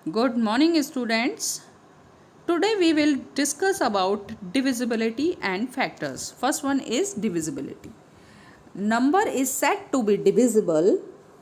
Good morning, students. Today we will discuss about divisibility and factors. First one is divisibility. Number is said to be divisible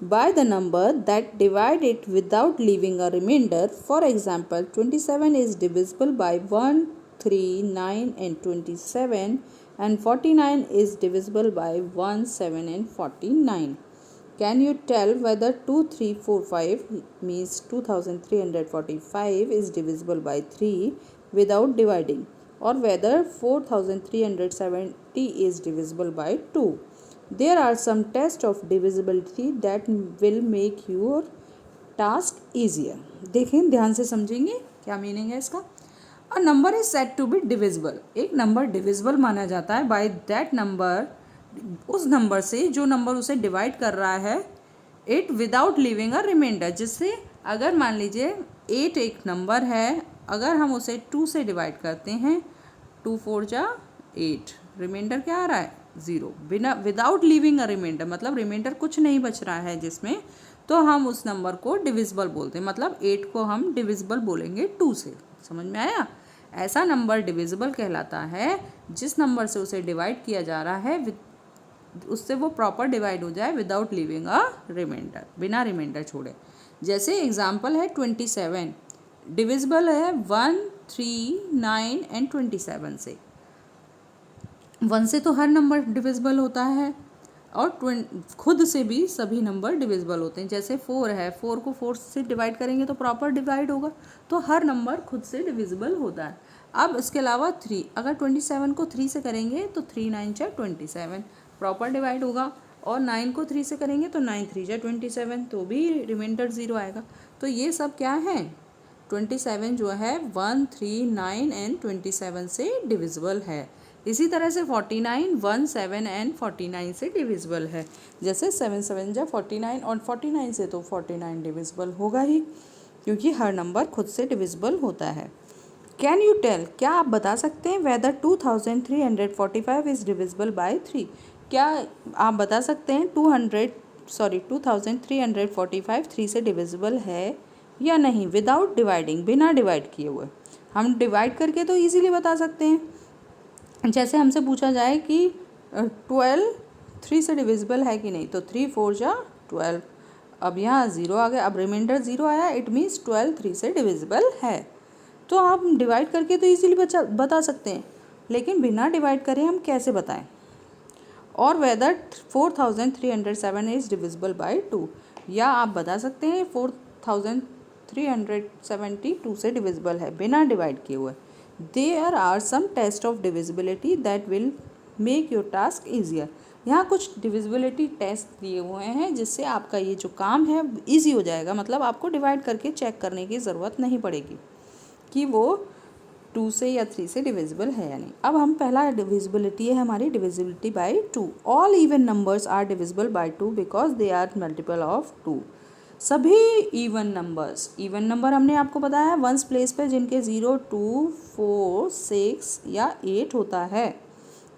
by the number that divide it without leaving a remainder. For example, 27 is divisible by 1, 3, 9 and 27, and 49 is divisible by 1, 7 and 49. Can you tell whether 2345 means 2345 is divisible by 3 without dividing, or whether 4370 is divisible by 2? There are some tests of divisibility that will make your task easier. देखें, ध्यान से समझेंगे क्या meaning है इसका. A number is said to be divisible. एक number divisible माना जाता है बाय दैट नंबर, उस नंबर से जो नंबर उसे डिवाइड कर रहा है, it without leaving a remainder. जिससे अगर मान लीजिए 8 एक नंबर है, अगर हम उसे 2 से डिवाइड करते हैं, 2 4 जा 8, रिमाइंडर क्या आ रहा है 0. बिना विदाउट लिविंग अ रिमाइंडर मतलब रिमाइंडर कुछ नहीं बच रहा है जिसमें, तो हम उस नंबर को डिविजिबल बोलते हैं. मतलब 8 को हम डिविजिबल बोलेंगे 2 से. समझ में आया. ऐसा नंबर डिविजिबल कहलाता है जिस नंबर से उसे डिवाइड किया जा रहा है उससे वो प्रॉपर डिवाइड हो जाए विदाउट लिविंग अ रिमाइंडर, बिना रिमाइंडर छोड़े. जैसे एग्जाम्पल है 27, डिविजिबल है 1, 3, 9 एंड 27 से. 1 से तो हर नंबर डिविजिबल होता है और खुद से भी सभी नंबर डिविजिबल होते हैं. जैसे 4 है, 4 को 4 से डिवाइड करेंगे तो प्रॉपर डिवाइड होगा, तो हर नंबर खुद से डिविजिबल होता है. अब इसके अलावा 3, अगर 27 को 3 से करेंगे तो 3 9 जा 27, प्रॉपर डिवाइड होगा. और 9 को 3 से करेंगे तो 9 3 जा 27, तो भी रिमाइंडर 0 आएगा. तो ये सब क्या है, 27 जो है 1, 3, 9 एंड 27 से डिविजिबल है. इसी तरह से 49 1, 7 एंड 49 से डिविजिबल है. जैसे 7 7 जा 49 और 49 से तो 49 डिविजिबल होगा ही, क्योंकि हर नंबर खुद से डिविजिबल होता है. कैन यू टेल, क्या आप बता सकते हैं वेदर 2345 इज डिविजिबल बाय 3? क्या आप बता सकते हैं 2345 3 से डिविजिबल है या नहीं विदाउट डिवाइडिंग, बिना डिवाइड किए हुए. हम डिवाइड करके तो इजीली बता सकते हैं. जैसे हमसे पूछा जाए कि 12 3 से डिविजिबल है कि नहीं, तो 3 4 जा 12. अब यहाँ 0 आ गया, अब रिमाइंडर 0 आया, इट मीन्स 12 3 से डिविजिबल है. तो आप डिवाइड करके तो इजीली बता सकते हैं, लेकिन बिना डिवाइड करे हम कैसे बताएं. और वेदर 4307 इज डिविजिबल बाय 2, या आप बता सकते हैं 4370 2 से डिविजिबल है बिना डिवाइड किए हुए. There are some tests of divisibility that will make your task easier. यहाँ कुछ डिविजिबिलिटी टेस्ट दिए हुए हैं जिससे आपका ये जो काम है इजी हो जाएगा. मतलब आपको डिवाइड करके चेक करने की ज़रूरत नहीं पड़ेगी कि वो 2 से या 3 से डिविजिबल है या नहीं. अब हम पहला डिविजिबिलिटी है हमारी divisibility by 2. All even numbers are divisible by 2 because they are multiple of 2. सभी इवन नंबर हमने आपको बताया है वंस प्लेस पे जिनके 0 2 4 6 या 8 होता है,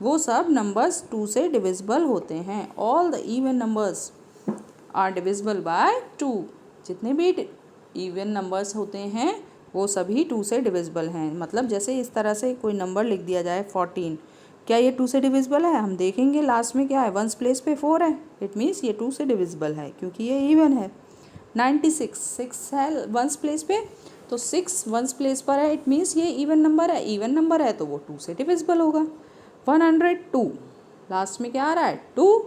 वो सब नंबर्स 2 से डिविजिबल होते हैं. All the even numbers are divisible by 2. जितने भी इवन नंबर्स होते हैं वो सभी 2 से डिविजिबल हैं. मतलब जैसे इस तरह से कोई नंबर लिख दिया जाए 14, क्या ये 2 से डिविजिबल है? हम देखेंगे लास्ट में क्या है, वंस प्लेस पे 4 है, इट मीन्स ये 2 से डिविजिबल है क्योंकि ये इवन है. 96 6 है वंस प्लेस पे, तो 6 वंस प्लेस पर है, इट मीन्स ये इवन नंबर है तो वो 2 से डिविजिबल होगा. 102 लास्ट में क्या आ रहा है 2,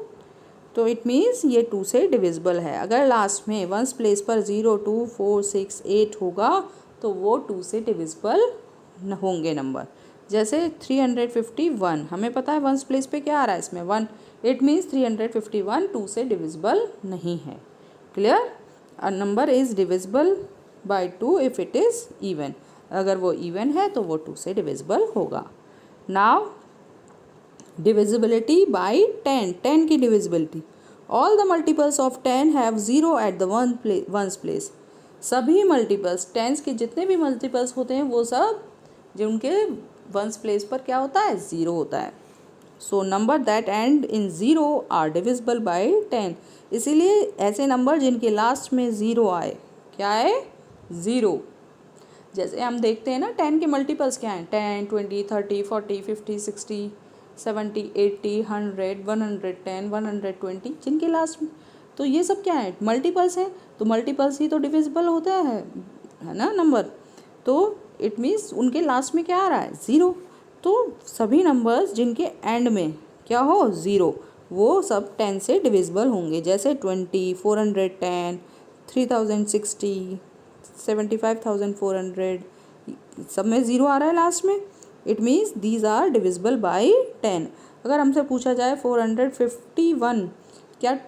तो इट मीन्स ये 2 से डिविजिबल है. अगर लास्ट में वंस प्लेस पर 0 2 4 6 8 होगा तो वो 2 से डिविजिबल होंगे नंबर. जैसे 351 हमें पता है वंस प्लेस पे क्या आ रहा है इसमें 1, इट मीन्स 351 2 से डिविजिबल नहीं है. Clear. A number is divisible by 2 if it is even. अगर वो even है तो वो 2 से divisible होगा. Now divisibility by 10. 10 की divisibility. All the multiples of 10 have 0 at the ones place. सभी multiples 10 के जितने भी multiples होते हैं वो सब जिनके ones place पर क्या होता है 0 होता है. So number that end in 0 are divisible by 10. इसीलिए ऐसे नंबर जिनके लास्ट में 0 आए क्या है ज़ीरो। जैसे हम देखते हैं ना 10 के मल्टीपल्स क्या हैं, 10, 20, 30, 40, 50, 60, 70, 80, 100, 110, 120, जिनके लास्ट में, तो ये सब क्या है, मल्टीपल्स हैं। तो मल्टीपल्स ही तो डिविजिबल होता है ना नंबर। तो इट मीन्स उनके लास्ट में क्या आ रहा है, ज़ीरो। तो सभी नंबर्स जिनके एंड में क्या हो, ज़ीरो, वो सब 10 से डिविजिबल होंगे। जैसे 20, 410, 3060, 75,400, सब में ज़ीरो आ रहा है लास्ट में। It means these are divisible by 10। अगर हमसे पूछा जाए 451 क्या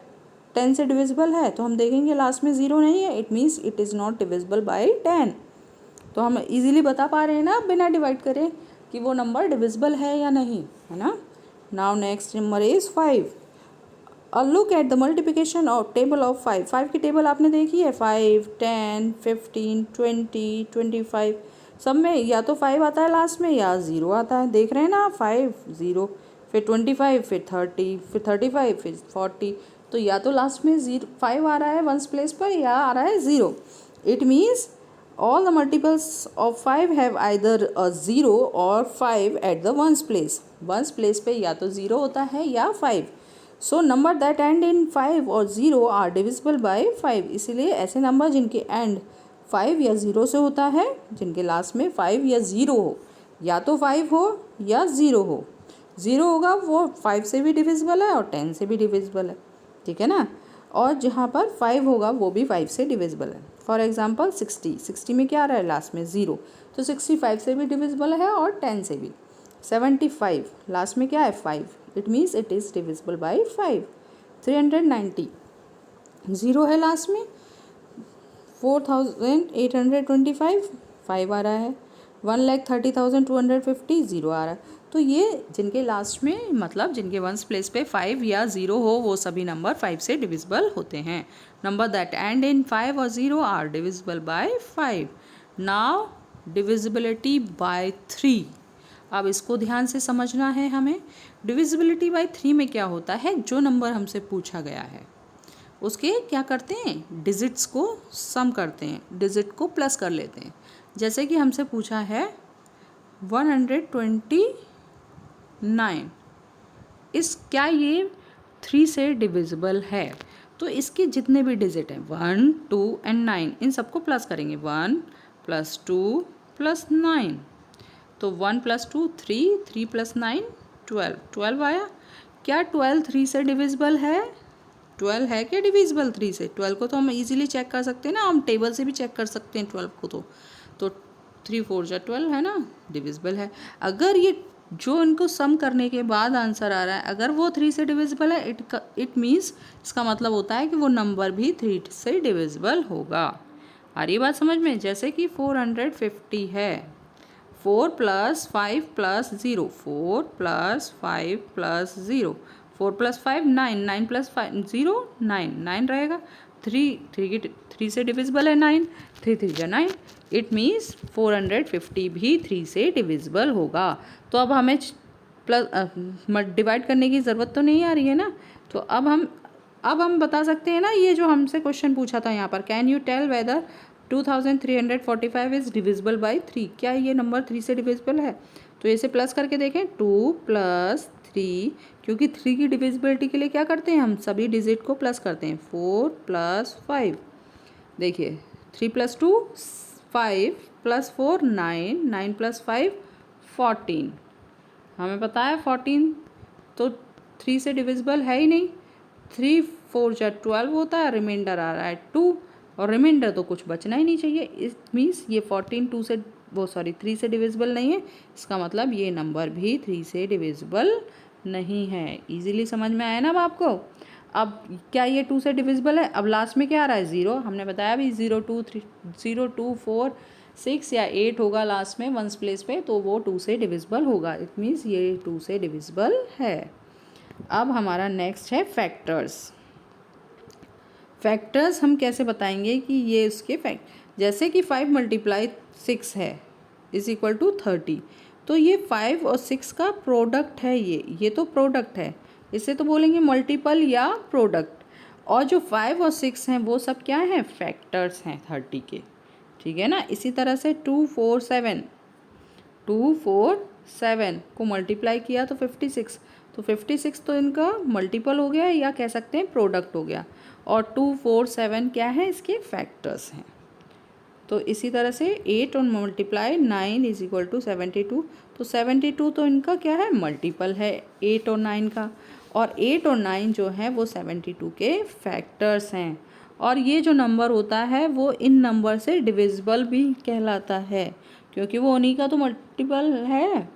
10 से डिविजिबल है, तो हम देखेंगे लास्ट में ज़ीरो नहीं है, it means it is not divisible by 10। तो हम इजीली बता पा रहे हैं ना बिना डिवाइड करें कि वो नंबर डिविजिबल है या नहीं, है ना। Now next number is 5। Look at the multiplication of table of 5। 5 की टेबल आपने देखी है, 5, 10, 15, 20, 25, सब में या तो 5 आता है लास्ट में या ज़ीरो आता है। देख रहे हैं ना, 5 ज़ीरो, फिर 25, फिर 30, फिर 35, फिर 40, तो या तो लास्ट में 5 आ रहा है वंस प्लेस पर या आ रहा है zero. It means all the multiples of 5 have either a 0 or 5 at the ones place। ones place पे या तो 0 होता है या 5। So number that and in 5 और 0 आर डिविजिबल बाय 5। इसीलिए ऐसे नंबर जिनके एंड 5 या 0 से होता है, जिनके लास्ट में 5 या 0 हो, या तो 5 हो या 0 हो। 0 होगा वो 5 से भी डिविजिबल है और 10 से भी डिविजिबल है, ठीक है ना। और जहाँ पर 5 होगा वो भी 5 से डिविजिबल है। फॉर एग्जांपल 60 में क्या आ रहा है लास्ट में 0, तो 65 से भी डिविजिबल है और 10 से भी। 75 लास्ट में क्या है 5, it means it is divisible by 5। 390 0 है लास्ट में। 4825 5 आ रहा है। 1,30,250 0 आ रहा है। तो ये जिनके लास्ट में, मतलब जिनके वंस प्लेस पे 5 या 0 हो, वो सभी नंबर 5 से डिविजिबल होते हैं। नंबर दैट एंड इन 5 और 0 are divisible by 5। Now divisibility by 3। अब इसको ध्यान से समझना है हमें। डिविजिबिलिटी बाय 3 में क्या होता है, जो नंबर हमसे पूछा गया है उसके क्या करते हैं, डिजिट्स को सम करते हैं, डिजिट को प्लस कर लेते हैं। जैसे कि हमसे पूछा है 129, क्या ये 3 से डिविजिबल है, तो इसके जितने भी डिजिट हैं 1, 2 एंड 9, इन सबको प्लस करेंगे। 1 + 2 + 9, तो 1 + 2 3, 3 + 9 12, 12 आया। क्या 12 3 से डिविजिबल है, 12 है क्या डिविजिबल 3 से। 12 को तो हम इजीली चेक कर सकते हैं ना, हम टेबल से भी चेक कर सकते हैं 12 को। तो 3 4 जा 12 है ना, डिविजिबल है। अगर ये जो इनको सम करने के बाद आंसर आ रहा है, अगर वो 3 से डिविजिबल है, इट मीन्स इसका मतलब होता है कि वो नंबर भी 3 से डिविजिबल होगा। आ रही बात समझ में। जैसे कि 450 है, 4 + 5 + 0, 4 + 5 + 0, 4 + 5 9, 9 + 5 0 9, 9 रहेगा। 3 से डिविजिबल है 9, 3 3 जा 9, इट मीन्स 450 भी 3 से डिविजिबल होगा। तो अब हमें प्लस डिवाइड करने की ज़रूरत तो नहीं आ रही है ना। तो अब हम बता सकते हैं ना, ये जो हमसे क्वेश्चन पूछा था यहाँ पर, can you tell whether 2345 is divisible by 3, क्या ये नंबर 3 से डिविजिबल है। तो इसे प्लस करके देखें, 2 + 3, क्योंकि 3 की डिविजिबिलिटी के लिए क्या करते हैं, हम सभी डिजिट को प्लस करते हैं। 4 + 5, देखिए 3 + 2 5 + 4 9, 9 + 5 14, हमें पता है 14 तो 3 से डिविजिबल है ही नहीं। 3 4 जा 12 होता है, रिमाइंडर आ रहा है 2, और रिमाइंडर तो कुछ बचना ही नहीं चाहिए। इट मीन्स ये 14 3 से डिविजिबल नहीं है, इसका मतलब ये नंबर भी 3 से डिविजिबल नहीं है। इजीली समझ में आया ना अब आपको। अब क्या ये 2 से डिविजिबल है, अब लास्ट में क्या आ रहा है 0, हमने बताया भी 0 2 4 6 या 8 होगा लास्ट में वंस प्लेस पे, तो वो 2 से डिविजिबल होगा। इट मीन्स ये 2 से डिविजिबल है। अब हमारा नेक्स्ट है फैक्टर्स। फैक्टर्स हम कैसे बताएंगे कि ये उसके फैक्ट, जैसे कि 5 × 6 है = 30, तो ये 5 और 6 का प्रोडक्ट है। ये तो प्रोडक्ट है, इसे तो बोलेंगे मल्टीपल या प्रोडक्ट। और जो 5 और 6 हैं वो सब क्या हैं, फैक्टर्स हैं 30 के, ठीक है ना। इसी तरह से 247 को मल्टीप्लाई किया तो 56, तो 56 तो इनका मल्टीपल हो गया या कह सकते हैं प्रोडक्ट हो गया, और 247 क्या है, इसके फैक्टर्स हैं। तो इसी तरह से 8 और मल्टीप्लाई 9 इज इक्वल टू 72, तो 72 तो इनका क्या है, मल्टीपल है 8 और 9 का, और 8 और 9 जो है वो 72 के फैक्टर्स हैं। और ये जो नंबर होता है वो इन नंबर से डिविजिबल भी कहलाता है, क्योंकि वो उन्हीं का तो मल्टीपल है।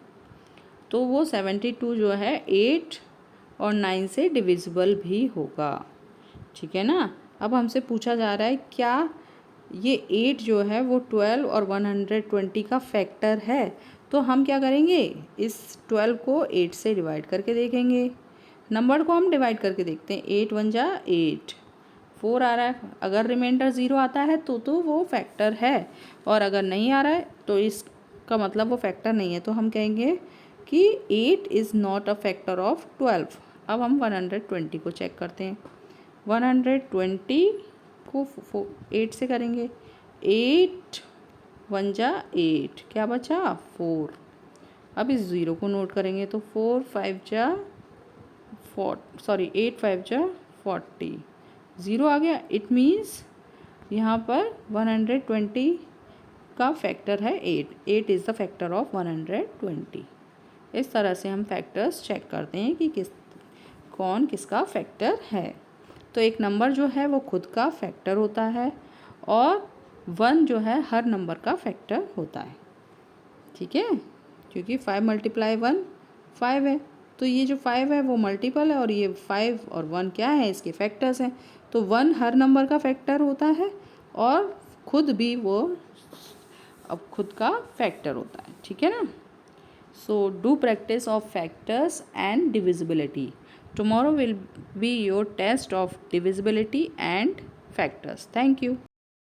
तो वो 72 जो है 8 और 9 से डिविजिबल भी होगा, ठीक है ना। अब हमसे पूछा जा रहा है क्या ये 8 जो है वो 12 और 120 का फैक्टर है, तो हम क्या करेंगे, इस 12 को 8 से डिवाइड करके देखेंगे। नंबर को हम डिवाइड करके देखते हैं, 8 1 जा 8, 4 आ रहा है, अगर रिमाइंडर 0 आता है तो वो फैक्टर है, और अगर नहीं आ रहा है तो इसका मतलब वो फैक्टर नहीं है, तो हम कहेंगे कि 8 is not a factor of 12। अब हम 120 को चेक करते हैं, 120 को 8 से करेंगे, 8 1 जा 8, क्या बचा 4। अब इस ज़ीरो को नोट करेंगे तो 4 5 जा 8 5 जा 40, ज़ीरो आ गया। इट मीन्स यहाँ पर 120 का फैक्टर है 8 इज़ द फैक्टर ऑफ 120। इस तरह से हम फैक्टर्स चेक करते हैं कि कौन किसका फैक्टर है। तो एक नंबर जो है वो खुद का फैक्टर होता है, और 1 जो है हर नंबर का फैक्टर होता है, ठीक है, क्योंकि 5 मल्टीप्लाई 1 5 है, तो ये जो 5 है वो मल्टीपल है, और ये 5 और 1 क्या है, इसके फैक्टर्स हैं। तो 1 हर नंबर का फैक्टर होता है, और खुद भी वो अब खुद का फैक्टर होता है, ठीक है ना। So do practice of factors and divisibility. Tomorrow will be your test of divisibility and factors. Thank you.